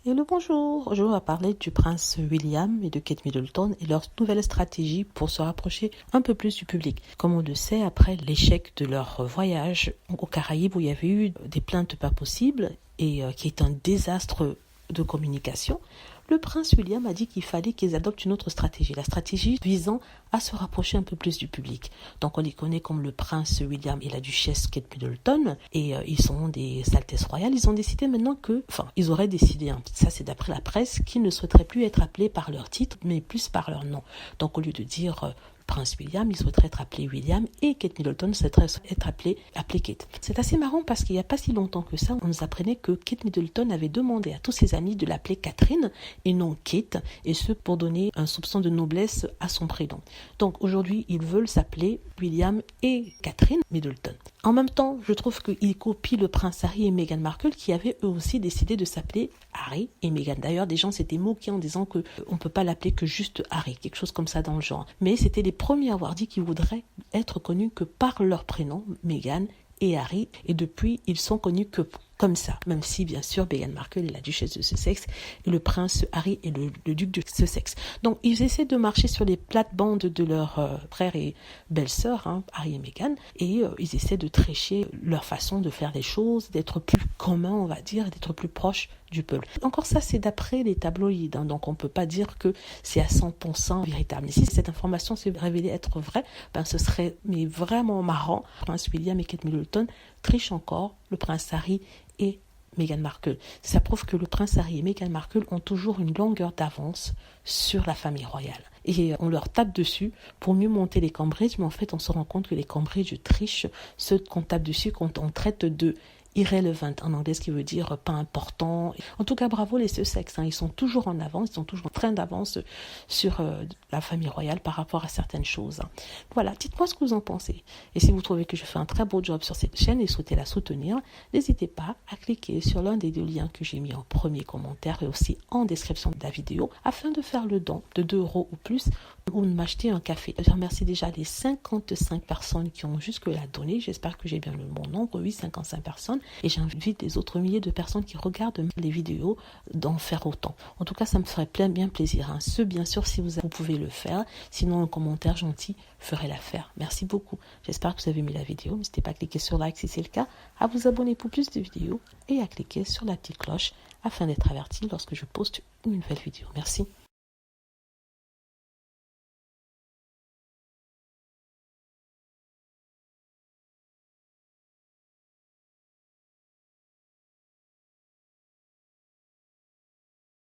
Hello, bonjour. Aujourd'hui, on va parler du prince William et de Kate Middleton et leur nouvelle stratégie pour se rapprocher un peu plus du public. Comme on le sait, après l'échec de leur voyage aux Caraïbes où il y avait eu des plaintes pas possibles et qui est un désastre de communication, le prince William a dit qu'il fallait qu'ils adoptent une autre stratégie, la stratégie visant à se rapprocher un peu plus du public. Donc on les connaît comme le prince William et la duchesse Kate Middleton, et ils sont des altesses royales. Ils ont décidé maintenant ils auraient décidé, ça c'est d'après la presse, qu'ils ne souhaiteraient plus être appelés par leur titre, mais plus par leur nom. Donc au lieu de dire Prince William, il souhaiterait être appelé William et Kate Middleton souhaiterait être appelée Kate. C'est assez marrant parce qu'il n'y a pas si longtemps que ça, on nous apprenait que Kate Middleton avait demandé à tous ses amis de l'appeler Catherine et non Kate, et ce pour donner un soupçon de noblesse à son prénom. Donc aujourd'hui, ils veulent s'appeler William et Catherine Middleton. En même temps, je trouve qu'ils copient le prince Harry et Meghan Markle qui avaient eux aussi décidé de s'appeler Harry et Meghan. D'ailleurs, des gens s'étaient moqués en disant qu'on ne peut pas l'appeler que juste Harry, quelque chose comme ça dans le genre. Mais c'était les premiers à avoir dit qu'ils voudraient être connus que par leur prénom, Meghan et Harry, et depuis, ils sont connus que comme ça, même si bien sûr Meghan Markle est la duchesse de Sussex et le prince Harry est le duc de Sussex. Donc ils essaient de marcher sur les plates-bandes de leurs frères et belles-sœurs, Harry et Meghan, et ils essaient de trécher leur façon de faire les choses, d'être plus communs, on va dire, d'être plus proches du peuple. Encore ça, c'est d'après les tabloïds, donc on ne peut pas dire que c'est à 100% véritable. Mais si cette information s'est révélée être vraie, ce serait vraiment marrant. Prince William et Kate Middleton trichent encore, le prince Harry et Meghan Markle. Ça prouve que le prince Harry et Meghan Markle ont toujours une longueur d'avance sur la famille royale. Et on leur tape dessus pour mieux monter les Cambridge, mais en fait on se rend compte que les Cambridge trichent, ceux qu'on tape dessus quand on traite de irrelevant en anglais, ce qui veut dire pas important. En tout cas, bravo les Sussex, ils sont toujours en avance, ils sont toujours en train d'avance sur la famille royale par rapport à certaines choses. Voilà, dites-moi ce que vous en pensez. Et si vous trouvez que je fais un très beau job sur cette chaîne et souhaitez la soutenir, n'hésitez pas à cliquer sur l'un des deux liens que j'ai mis en premier commentaire et aussi en description de la vidéo afin de faire le don de 2 € ou plus ou de m'acheter un café. Je remercie déjà les 55 personnes qui ont jusque-là donné. J'espère que j'ai bien le bon nombre, oui, 55 personnes. Et j'invite les autres milliers de personnes qui regardent les vidéos d'en faire autant. En tout cas, ça me ferait bien plaisir. Ce, bien sûr, si vous pouvez le faire. Sinon, un commentaire gentil ferait l'affaire. Merci beaucoup. J'espère que vous avez aimé la vidéo. N'hésitez pas à cliquer sur like si c'est le cas, à vous abonner pour plus de vidéos et à cliquer sur la petite cloche afin d'être averti lorsque je poste une nouvelle vidéo. Merci.